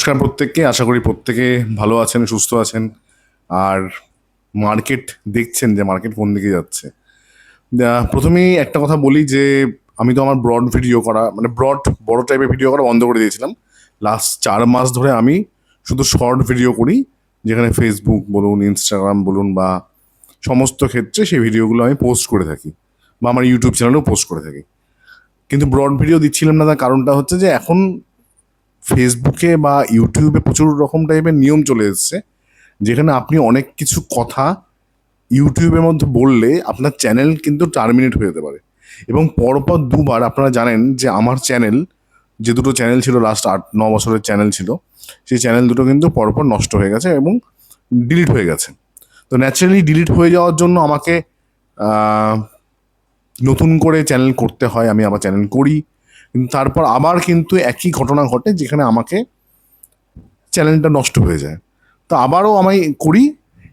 নমস্কার প্রত্যেককে, আশা করি প্রত্যেকে ভালো আছেন, সুস্থ আছেন। আর মার্কেট দেখছেন যে মার্কেট কোন দিকে যাচ্ছে। প্রথমেই একটা কথা বলি যে আমি তো আমার ব্রড ভিডিও করা মানে বড় টাইপের ভিডিও করা বন্ধ করে দিয়েছিলাম। লাস্ট 4 মাস ধরে আমি শুধু শর্ট ভিডিও করি, যেখানে ফেসবুক বলুন, ইনস্টাগ্রাম বলুন বা সমস্ত ক্ষেত্রে সেই ভিডিওগুলো আমি পোস্ট করে থাকি বা আমার ইউটিউব চ্যানেলেও পোস্ট করে থাকি। কিন্তু ব্রড ভিডিও দিচ্ছিলাম না, তার কারণটা হচ্ছে যে এখন ফেসবুকে বা ইউটিউবে প্রচুর রকম টাইপের নিয়ম চলে এসেছে, যেখানে আপনি অনেক কিছু কথা ইউটিউবের মধ্যে বললে আপনার চ্যানেল কিন্তু টার্মিনেট হয়ে যেতে পারে। এবং পরপর দুবার আপনারা জানেন যে আমার চ্যানেল, যে দুটো চ্যানেল ছিল লাস্ট 8-9 বছরের চ্যানেল ছিল, সেই চ্যানেল দুটো কিন্তু পরপর নষ্ট হয়ে গেছে এবং ডিলিট হয়ে গেছে। তো ন্যাচারালি ডিলিট হয়ে যাওয়ার জন্য আমাকে নতুন করে চ্যানেল করতে হয়, আমি আবার চ্যানেল করি, কিন্তু তারপর আবার কিন্তু একই ঘটনা ঘটে, যেখানে আমাকে চ্যানেলটা নষ্ট হয়ে যায়। তো আবারও আমি করি।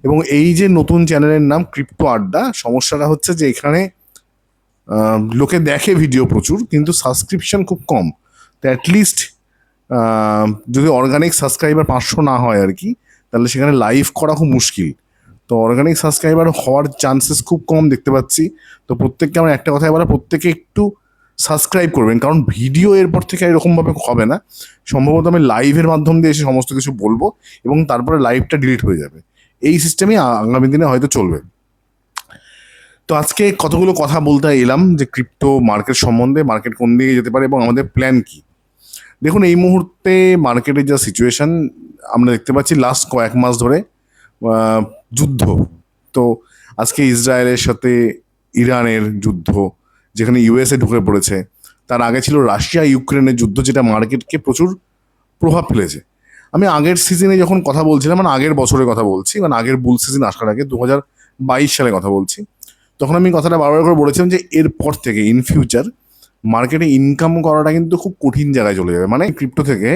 এবং এই যে নতুন চ্যানেলের নাম ক্রিপ্টো আড্ডা, সমস্যাটা হচ্ছে যে এখানে লোকে দেখে ভিডিও প্রচুর, কিন্তু সাবস্ক্রিপশন খুব কম। তো অ্যাটলিস্ট যদি অর্গানিক সাবস্ক্রাইবার 500 না হয় আর কি, তাহলে সেখানে লাইভ করা খুব মুশকিল। তো অর্গানিক সাবস্ক্রাইবার হওয়ার চান্সেস খুব কম দেখতে পাচ্ছি। তো প্রত্যেককে আমার একটা কথাই বলা, প্রত্যেকে একটু সাবস্ক্রাইব করবেন, কারণ ভিডিও এরপর থেকে এরকমভাবে হবে না। সম্ভবত আমি লাইভের মাধ্যম দিয়ে এসে সমস্ত কিছু বলবো এবং তারপরে লাইভটা ডিলিট হয়ে যাবে। এই সিস্টেমই আগামী দিনে হয়তো চলবে। তো আজকে কতগুলো কথা বলতে এলাম যে ক্রিপ্টো মার্কেট সম্বন্ধে, মার্কেট কোন দিকে যেতে পারে এবং আমাদের প্ল্যান কি। দেখুন, এই মুহূর্তে মার্কেটের যা সিচুয়েশন আমরা দেখতে পাচ্ছি, লাস্ট কয়েক মাস ধরে যুদ্ধ। তো আজকে ইসরায়েলের সাথে ইরানের যুদ্ধ, যেখানে ইউএসএ ঢুকে পড়েছে। তার আগে ছিল রাশিয়া ইউক্রেনের যুদ্ধ, যেটা মার্কেটকে প্রচুর প্রভাব ফেলেছে। আমি আগের সিজনে যখন কথা বলছিলাম, মানে আগের বছরের কথা বলছি, মানে আগের বুল সিজন আসার আগে 2022 সালে কথা বলছি, তখন আমি কথাটা বারবার করে বলেছিলাম যে এরপর থেকে ইন ফিউচার মার্কেটে ইনকাম করাটা কিন্তু খুব কঠিন জায়গায় চলে যাবে। মানে ক্রিপ্টো থেকে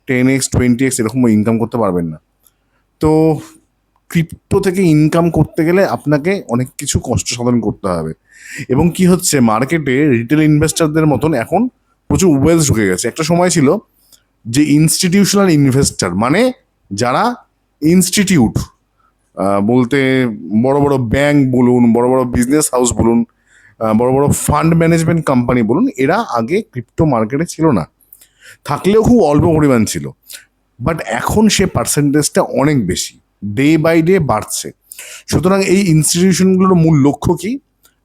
10x 20x এরকম ইনকাম করতে পারবেন না। তো ক্রিপ্টো থেকে ইনকাম করতে গেলে আপনাকে অনেক কিছু কষ্ট সাধন করতে হবে। এবং কি হচ্ছে, মার্কেটে রিটেল ইনভেস্টারদের মতন এখন প্রচুর ওয়েলস ঢুকে গেছে। একটা সময় ছিল যে ইনস্টিটিউশনাল ইনভেস্টার, মানে যারা ইনস্টিটিউট বলতে বড় বড় ব্যাংক বলুন, বড় বড় বিজনেস হাউস বলুন, বড় বড় ফান্ড ম্যানেজমেন্ট কোম্পানি বলুন, এরা আগে ক্রিপ্টো মার্কেটে ছিল না, থাকলেও খুব অল্প পরিমাণ ছিল। বাট এখন সে পার্সেন্টেজটা অনেক বেশি, ডে বাই ডে বাড়ছে। সুতরাং এই ইনস্টিটিউশনগুলোর মূল লক্ষ্য কি?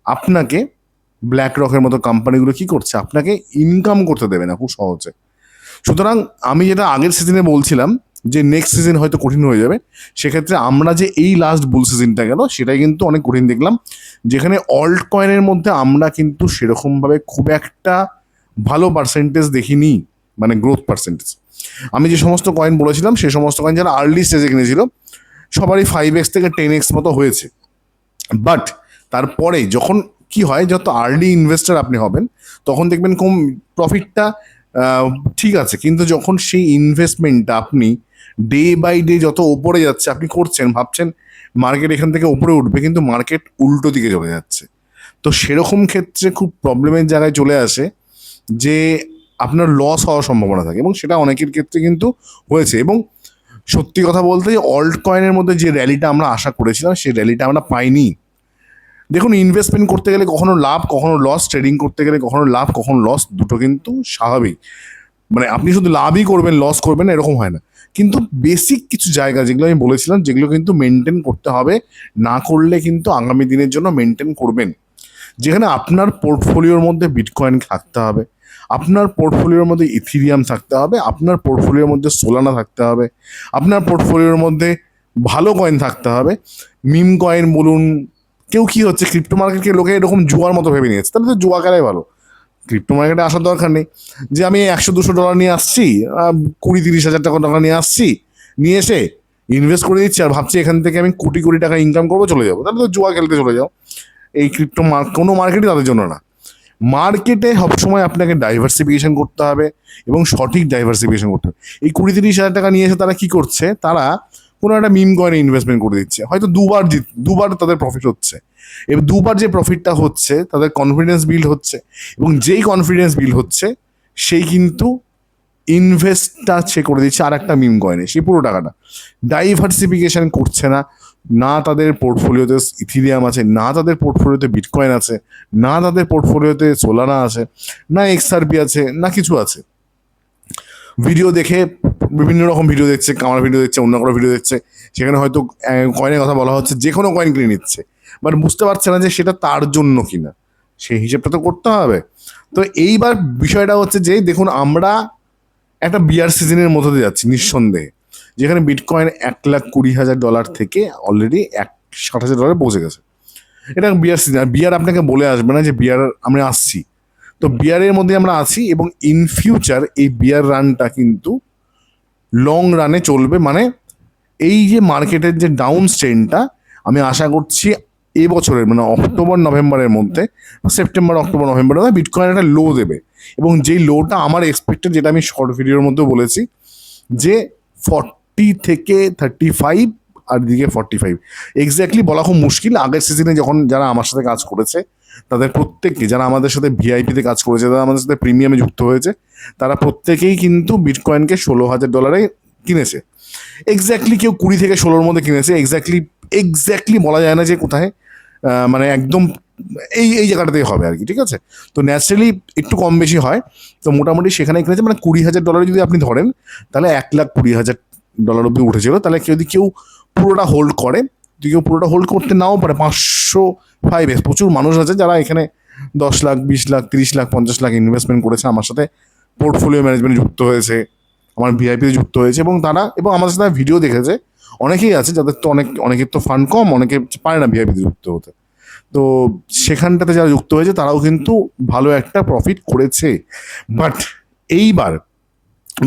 আপনাকে ব্ল্যাক রকের মতো কোম্পানিগুলো কি করছে, আপনাকে ইনকাম করতে দেবে না খুব সহজে। সুতরাং আমি যেটা আগের সিজনে বলছিলাম যে নেক্সট সিজন হয়তো কঠিন হয়ে যাবে, সেক্ষেত্রে আমরা যে এই লাস্ট বুল সিজনটা গেল সেটাই কিন্তু অনেক কঠিন দেখলাম, যেখানে অল্ট কয়েনের মধ্যে আমরা কিন্তু সেরকমভাবে খুব একটা ভালো পার্সেন্টেজ দেখিনি, মানে গ্রোথ পার্সেন্টেজ। আমি যে সমস্ত কয়েন বলেছিলাম সেই সমস্ত কয়েন যারা আর্লি স্টেজে কিনেছিল সবারই 5x থেকে 10x মতো হয়েছে। বাট তারপরে যখন কি হয়, যত আর্লি ইনভেস্টার আপনি হবেন তখন দেখবেন কম প্রফিটটা ঠিক আছে, কিন্তু যখন সেই ইনভেস্টমেন্টটা আপনি ডে বাই ডে যত ওপরে যাচ্ছে, আপনি করছেন ভাবছেন মার্কেট এখান থেকে উপরে উঠবে, কিন্তু মার্কেট উল্টো দিকে চলে যাচ্ছে। তো সেরকম ক্ষেত্রে খুব প্রবলেমের জায়গায় চলে আসে যে আপনার লস হওয়ার সম্ভাবনা থাকে, এবং সেটা অনেকের ক্ষেত্রে কিন্তু হয়েছে। এবং সত্যি কথা বলতে, অল্ট কয়েনের মধ্যে যে র্যালিটা আমরা আশা করেছিলাম সেই র্যালিটা আমরা পাইনি। দেখুন, ইনভেস্টমেন্ট করতে গেলে কখনো লাভ কখনো লস, ট্রেডিং করতে গেলে কখনো লাভ কখনো লস, দুটো কিন্তু স্বাভাবিক। মানে আপনি শুধু লাভই করবেন, লস করবেন না, এরকম হয় না। কিন্তু বেসিক কিছু জায়গা যেগুলো আমি বলেছিলাম, যেগুলো কিন্তু মেনটেন করতে হবে, না করলে কিন্তু আগামী দিনের জন্য মেনটেন করবেন। যেখানে আপনার পোর্টফোলিওর মধ্যে বিটকয়েন থাকতে হবে, আপনার পোর্টফোলিওর মধ্যে ইথিরিয়াম থাকতে হবে, আপনার পোর্টফোলিওর মধ্যে সোলানা থাকতে হবে, আপনার পোর্টফোলিওর মধ্যে ভালো কয়েন থাকতে হবে। মিম কয়েন বলুন, কেউ কি হচ্ছে ক্রিপ্টো মার্কেটকে লোকে এরকম জুয়ার মতো ভেবে নিয়েছে, তাহলে তো জুয়া খেলাই ভালো। ক্রিপ্টো মার্কেটে আসার দরকার নেই। যে আমি $100-200 নিয়ে আসছি, 20-30 হাজার টাকা নিয়ে আসছি, নিয়ে এসে ইনভেস্ট করে দিচ্ছি আর ভাবছি এখান থেকে আমি কোটি কোটি টাকা ইনকাম করবো, চলে যাবো, তাহলে তো জুয়া খেলতে চলে যাও। এই ক্রিপ্টো কোনো মার্কেটই তাদের জন্য না। মার্কেটে সবসময় আপনাকে ডাইভার্সিফিকেশন করতে হবে এবং সঠিক ডাইভার্সিফিকেশন করতে হবে। এই 20-30 হাজার টাকা নিয়ে এসে তারা কি করছে, তারা কোনো একটা মিম কয়েনে ইনভেস্টমেন্ট করে দিচ্ছে, হয়তো দুবার তাদের প্রফিট হচ্ছে। এবার দুবার যে প্রফিটটা হচ্ছে তাদের কনফিডেন্স বিল্ড হচ্ছে, এবং যেই কনফিডেন্স বিল্ড হচ্ছে সেই কিন্তু ইনভেস্টটা সে করে দিচ্ছে আর একটা মিম কয়েনে, সেই পুরো টাকাটা। ডাইভার্সিফিকেশন করছে না, না তাদের পোর্টফোলিওতে ইথিরিয়াম আছে, না তাদের পোর্টফোলিওতে বিটকয়েন আছে, না তাদের পোর্টফোলিওতে সোলানা আছে, না এক্সআরপি আছে, না কিছু আছে। ভিডিও দেখে বিভিন্ন রকম ভিডিও দেখছে, কামার ভিডিও দেখছে, অন্য কোনো ভিডিও দেখছে, সেখানে হয়তো কয়েনের কথা বলা হচ্ছে, যে কোনো কয়েন কিনে নিচ্ছে, বাট বুঝতে পারছে না যে সেটা তার জন্য কিনা, সেই হিসেবটা তো করতে হবে। তো এইবার বিষয়টা হচ্ছে যে দেখুন, আমরা একটা বিয়ার সিজনের মধ্যে দিয়ে যাচ্ছি নিঃসন্দেহে, যেখানে বিটকয়েন $1,20,000 থেকে অলরেডি $60,000 পৌঁছে গেছে। এটা বিয়ার সিজন, আর বিয়ার আপনাকে বলে আসবে না যে বিয়ার আমরা আসছি। তো বিয়ারের মধ্যে আমরা আছি, এবং ইন ফিউচার এই বিয়ার রানটা কিন্তু লং রানে চলবে। মানে এই যে মার্কেটের যে ডাউন ট্রেন্ডটা, আমি আশা করছি এবছরের মানে অক্টোবর নভেম্বরের মধ্যে, সেপ্টেম্বর অক্টোবর নভেম্বরের মধ্যে বিটকয়েন একটা লো দেবে। এবং যেই লোটা আমার এক্সপেক্টেড, যেটা আমি শর্ট ভিডিওর মধ্যে বলেছি, যে 40 থেকে 35, আর দিকে 45, এক্স্যাক্টলি বলা খুব মুশকিল। আগের সিজনে যখন যারা আমার সাথে কাজ করেছে, তাদের প্রত্যেককে, যারা আমাদের সাথে ভিআইপিতে কাজ করেছে, যারা আমাদের সাথে প্রিমিয়ামে যুক্ত হয়েছে, তারা প্রত্যেকেই কিন্তু বিটকয়েনকে $16,000 কিনেছে। এক্স্যাক্টলি কেউ 20 থেকে 16-র মধ্যে কিনেছে। এক্স্যাক্টলি বলা যায় না যে কোথায়, মানে একদম এই এই জায়গাটাতেই হবে আর কি, ঠিক আছে। তো ন্যাচারালি একটু কম বেশি হয়, তো মোটামুটি সেখানে কিনেছে। মানে $20,000 যদি আপনি ধরেন, তাহলে $1,20,000 অব্দি উঠেছিল। তাহলে যদি কেউ পুরোটা হোল্ড করে, যদি কেউ পুরোটা হোল্ড করতে নাও পারে, 505 প্রচুর মানুষ আছে যারা এখানে 10 লাখ, 20 লাখ, 30 লাখ, 50 লাখ ইনভেস্টমেন্ট করেছে, আমার সাথে পোর্টফোলিও ম্যানেজমেন্ট যুক্ত হয়েছে, আমার ভিআইপিতে যুক্ত হয়েছে, এবং তারা এবং আমাদের সাথে ভিডিও দেখেছে। অনেকেই আছে যাদের তো অনেকের তো ফান্ড কম, অনেকে পারে না ভিআইপিতে যুক্ত হতে। তো সেখানটাতে যারা যুক্ত হয়েছে তারাও কিন্তু ভালো একটা প্রফিট করেছে। বাট এইবার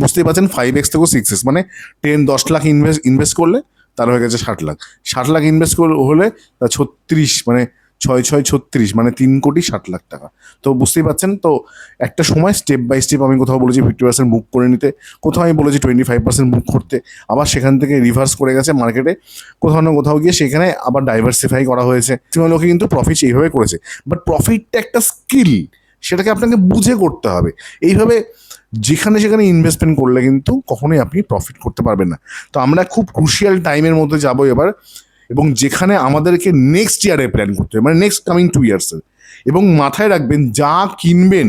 বুঝতেই পারছেন, 5x থেকেও 6x, মানে 10 লাখ ইনভেস্ট করলে তার হয়ে গেছে 60 লাখ। 60 লাখ ইনভেস্ট হলে তা 36, মানে 6×6 = 36, মানে 3,60,00,000 টাকা। তো বুঝতেই পারছেন। তো একটা সময় স্টেপ বাই স্টেপ আমি কোথাও বলেছি 50% মুভ করে নিতে, কোথাও আমি বলেছি 25% মুভ করতে, আবার সেখান থেকে রিভার্স করে গেছে মার্কেটে, কোথাও না কোথাও গিয়ে সেখানে আবার ডাইভার্সিফাই করা হয়েছে। লোকে কিন্তু প্রফিট এইভাবে করেছে। বাট প্রফিটটা একটা স্কিল, সেটাকে আপনাকে বুঝে করতে হবে। এইভাবে যেখানে সেখানে ইনভেস্টমেন্ট করলে কিন্তু কখনোই আপনি প্রফিট করতে পারবেন না। তো আমরা খুব ক্রুশিয়াল টাইমের মধ্যে যাবো এবার, এবং যেখানে আমাদেরকে নেক্সট ইয়ারে প্ল্যান করতে হবে, মানে নেক্সট কামিং 2 ইয়ার্সের। এবং মাথায় রাখবেন, যা কিনবেন,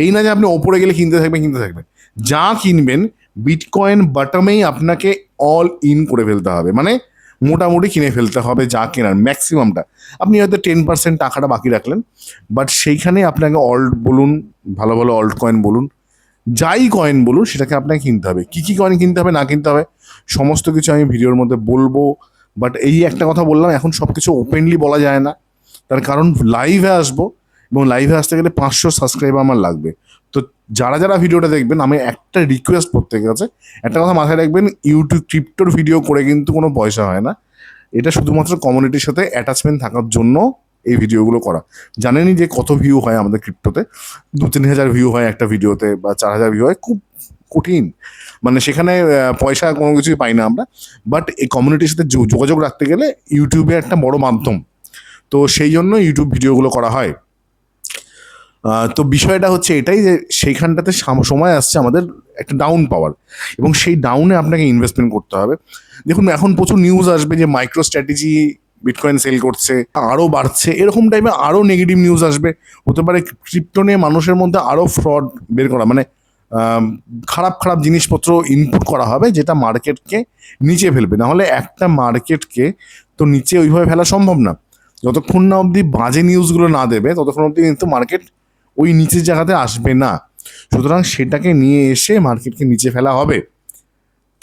এই না যে আপনি ওপরে গেলে কিনতে থাকবেন, যা কিনবেন বিটকয়েন বটমেই আপনাকে অল ইন করে ফেলতে হবে, মানে মোটামুটি কিনে ফেলতে হবে যা কেনার ম্যাক্সিমামটা। আপনি হয়তো 10% টাকাটা বাকি রাখলেন, বাট সেইখানে আপনাকে অল্ট বলুন, ভালো ভালো অল্ট কয়েন বলুন, যাই কয়েন বলুন, সেটাকে আপনাকে কিনতে হবে। কী কী কয়েন কিনতে হবে না কিনতে হবে সমস্ত কিছু আমি ভিডিওর মধ্যে বলবো। বাট এই একটা কথা বললাম, এখন সব কিছু ওপেনলি বলা যায় না, তার কারণ লাইভে আসবো, এবং লাইভে আসতে গেলে 500 সাবস্ক্রাইবার আমার লাগবে। তো যারা যারা ভিডিওটা দেখবেন, আমি একটা রিকোয়েস্ট প্রত্যেকের কাছে, একটা কথা মাথায় রাখবেন, ইউটিউব ক্রিপ্টোর ভিডিও করে কিন্তু কোনো পয়সা হয় না। এটা শুধুমাত্র কমিউনিটির সাথে অ্যাটাচমেন্ট থাকার জন্য এই ভিডিওগুলো করা। জানেনই যে কত ভিউ হয় আমাদের ক্রিপ্টোতে, 2-3 হাজার ভিউ হয় একটা ভিডিওতে, বা 4,000 ভিউ হয়, খুব কঠিন। মানে সেখানে পয়সা কোনো কিছুই পাই না আমরা। বাট এই কমিউনিটির সাথে যোগাযোগ রাখতে গেলে ইউটিউবে একটা বড় মাধ্যম, তো সেই জন্য ইউটিউব ভিডিওগুলো করা হয়। তো বিষয়টা হচ্ছে এটাই যে সেইখানটাতে সময় আসছে আমাদের একটা ডাউন পাওয়ার, এবং সেই ডাউনে আপনাকে ইনভেস্টমেন্ট করতে হবে। দেখুন, এখন প্রচুর নিউজ আসবে যে মাইক্রো স্ট্র্যাটেজি বিটকয়েন সেল করছে, আরও বাড়ছে, এরকম টাইপের আরও নেগেটিভ নিউজ আসবে। হতে পারে ক্রিপ্টো নিয়ে মানুষের মধ্যে আরও ফ্রড বের করা, মানে খারাপ খারাপ জিনিসপত্র ইনপুট করা হবে, যেটা মার্কেটকে নিচে ফেলবে। নাহলে একটা মার্কেটকে তো নিচে ওইভাবে ফেলা সম্ভব না। যতক্ষণ না অবধি বাজে নিউজগুলো না দেবে, ততক্ষণ অবধি কিন্তু মার্কেট ওই নিচের জায়গাতে আসবে না। সুতরাং সেটাকে নিয়ে এসে মার্কেটকে নিচে ফেলা হবে।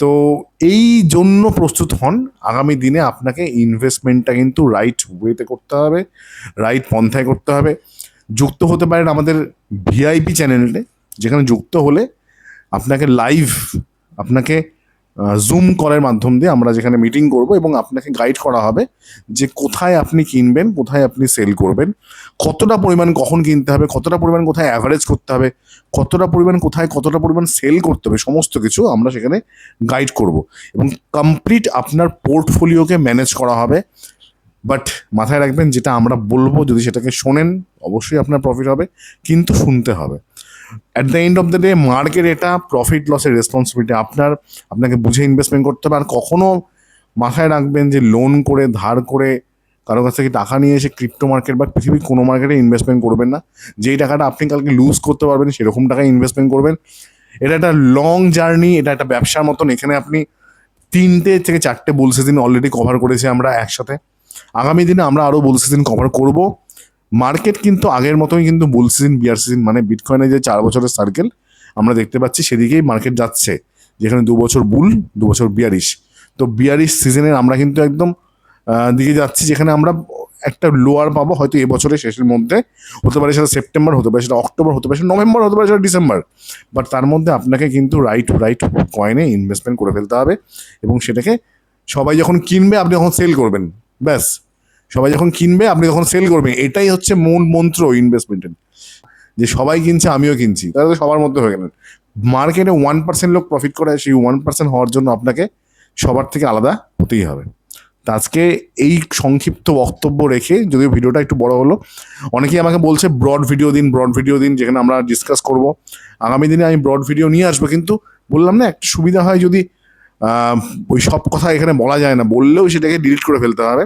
তো এই জন্য প্রস্তুত হন। আগামী দিনে আপনাকে ইনভেস্টমেন্টটা কিন্তু রাইট ওয়েতে করতে হবে, রাইট পন্থায় করতে হবে। যুক্ত হতে পারেন আমাদের ভিআইপি চ্যানেলে, যেখানে যুক্ত হলে আপনাকে লাইভ, আপনাকে জুম কলের মাধ্যম দিয়ে আমরা যেখানে মিটিং করব, এবং আপনাকে গাইড করা হবে যে কোথায় আপনি কিনবেন, কোথায় আপনি সেল করবেন, কতটা পরিমাণ কখন কিনতে হবে, কতটা পরিমাণ কোথায় অ্যাভারেজ করতে হবে, কতটা পরিমাণ কোথায় কতটা পরিমাণ সেল করতে হবে, সমস্ত কিছু আমরা সেখানে গাইড করব, এবং কমপ্লিট আপনার পোর্টফোলিওকে ম্যানেজ করা হবে। বাট মাথায় রাখবেন, যেটা আমরা বলবো যদি সেটাকে শোনেন, অবশ্যই আপনার প্রফিট হবে, কিন্তু শুনতে হবে। At the end of the day market এটা প্রফিট লসের রেসপন্সিবিলিটি আপনাকে বুঝে ইনভেস্টমেন্ট করতে হবে। আর কখনো মাথায় রাখবেন যে লোন করে ধার করে কারো কাছ থেকে টাকা নিয়ে এসে ক্রিপ্টো মার্কেট বা পৃথিবীর কোনো মার্কেটে ইনভেস্টমেন্ট করবেন না। যেই টাকাটা আপনি কালকে লুজ করতে পারবেন সেরকম টাকায় ইনভেস্টমেন্ট করবেন। এটা একটা লং জার্নি, এটা একটা ব্যবসার মতন। এখানে আপনি 3টে থেকে 4টে বুল সিজন অলরেডি কভার করেছি আমরা একসাথে। আগামী দিনে আমরা আরও বুল সিজন কভার করব। মার্কেট কিন্তু আগের মতোই কিন্তু বুল সিজন বিয়ার সিজন মানে বিটকয়েনে যে 4 বছরের সার্কেল আমরা দেখতে পাচ্ছি সেদিকেই মার্কেট যাচ্ছে, যেখানে 2 বছর বুল 2 বছর বিয়ারিশ। তো বিয়ারিশ সিজনের আমরা কিন্তু একদম দিকে যাচ্ছি, যেখানে আমরা একটা লোয়ার পাবো হয়তো এবছরের শেষের মধ্যে, হতে পারে সেটা সেপ্টেম্বর, হতে পারে সেটা অক্টোবর, হতে পারে সেটা নভেম্বর, হতে পারে সেটা ডিসেম্বর। বাট তার মধ্যে আপনাকে কিন্তু রাইট কয়েনে ইনভেস্টমেন্ট করে ফেলতে হবে, এবং সেটাকে সবাই যখন কিনবে আপনি যখন সেল করবেন, ব্যাস সবাই যখন কিনবে আপনি তখন সেল করবেন। এটাই হচ্ছে মূল মন্ত্র ইনভেস্টমেন্টের, যে সবাই কিনছে আমিও কিনছি, তাহলে সবার মধ্যে হয়ে গেলেন। মার্কেটে 1% লোক প্রফিট করে, সেই 1% হওয়ার জন্য আপনাকে সবার থেকে আলাদা হতেই হবে। তা আজকে এই সংক্ষিপ্ত বক্তব্য রেখে, যদিও ভিডিওটা একটু বড় হলো, অনেকেই আমাকে বলছে ব্রড ভিডিও দিন যেখানে আমরা ডিসকাস করব। আগামী দিনে আমি ব্রড ভিডিও নিয়ে আসবো, কিন্তু বললাম না একটা সুবিধা হয় যদি ওই সব কথা এখানে বলা যায় না, বললেও সেটাকে ডিলিট করে ফেলতে হবে,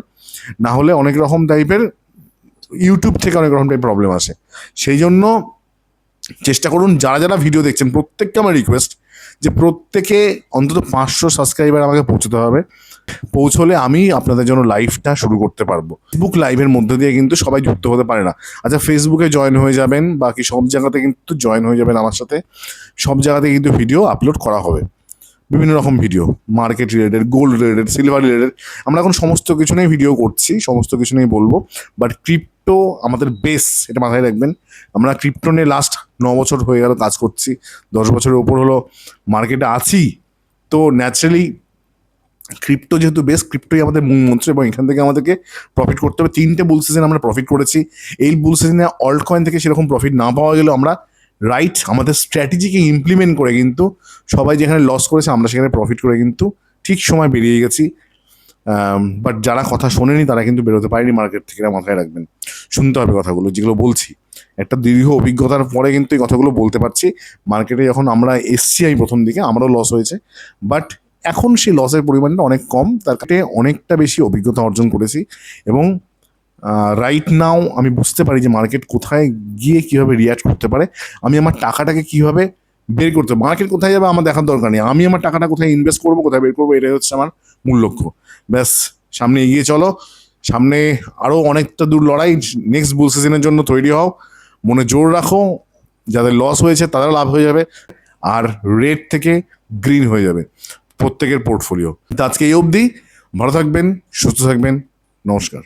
না হলে অনেক রকম টাইপের ইউটিউব থেকে অনেক রকম টাইপের প্রবলেম আসে। সেই জন্য চেষ্টা করুন, যারা যারা ভিডিও দেখছেন প্রত্যেককে আমার রিকোয়েস্ট যে প্রত্যেকে অন্তত 500 সাবস্ক্রাইবার আমাকে পৌঁছতে হবে। পৌঁছলে আমি আপনাদের জন্য লাইভটা শুরু করতে পারবো। ফেসবুক লাইভের মধ্যে দিয়ে কিন্তু সবাই যুক্ত হতে পারে না। আচ্ছা, ফেসবুকে জয়েন হয়ে যাবেন, বাকি সব জায়গাতে কিন্তু জয়েন হয়ে যাবেন আমার সাথে। সব জায়গাতে কিন্তু ভিডিও আপলোড করা হবে, বিভিন্ন রকম video, market related, gold related, silver related. আমরা এখন সমস্ত কিছু নিয়ে ভিডিও করছি, সমস্ত কিছু নিয়ে বলবো। বাট ক্রিপ্টো আমাদের বেস, এটা মাথায় রাখবেন। আমরা ক্রিপ্টো নিয়ে লাস্ট 9 বছর হয়ে গেল কাজ করছি, 10 বছরের ওপর হলো মার্কেটে আছি। তো ন্যাচারালি ক্রিপ্টো যেহেতু বেস, ক্রিপ্টোই আমাদের মূল মন্ত্র, এবং এখান থেকে আমাদেরকে প্রফিট করতে হবে। 3টে বুল সিজন আমরা প্রফিট করেছি। এই বুল সিজনে অল্ট কয়েন থেকে সেরকম প্রফিট না পাওয়া গেলেও আমরা রাইট আমাদের স্ট্র্যাটেজিকে ইমপ্লিমেন্ট করে কিন্তু সবাই যেখানে লস করেছে আমরা সেখানে প্রফিট করে কিন্তু ঠিক সময় বেরিয়ে গেছি। বাট যারা কথা শোনেনি তারা কিন্তু বেরোতে পারেনি মার্কেট থেকে, মাথায় রাখবেন। শুনতে হবে কথাগুলো যেগুলো বলছি, একটা দীর্ঘ অভিজ্ঞতার পরে কিন্তু এই কথাগুলো বলতে পারছি। মার্কেটে যখন আমরা এসছি আমি প্রথম দিকে আমারও লস হয়েছে, বাট এখন সেই লসের পরিমাণটা অনেক কম, তার কাছে অনেকটা বেশি অভিজ্ঞতা অর্জন করেছি। এবং রাইট নাও আমি বুঝতে পারি যে মার্কেট কোথায় গিয়ে কীভাবে রিয়াক্ট করতে পারে, আমি আমার টাকাটাকে কীভাবে বের করতে, মার্কেট কোথায় যাবে আমার দেখার দরকার নেই, আমি আমার টাকাটা কোথায় ইনভেস্ট করবো, কোথায় বের করবো, এটাই হচ্ছে আমার মূল লক্ষ্য। ব্যাস, সামনে এগিয়ে চলো, সামনে আরও অনেকটা দূর লড়াই। নেক্সট বুল সিজনের জন্য তৈরি হও, মনে জোর রাখো, যাদের লস হয়েছে তাদের লাভ হয়ে যাবে, আর রেড থেকে গ্রিন হয়ে যাবে প্রত্যেকের পোর্টফোলিও। আজকে এই অবধি, ভালো থাকবেন, সুস্থ থাকবেন, নমস্কার।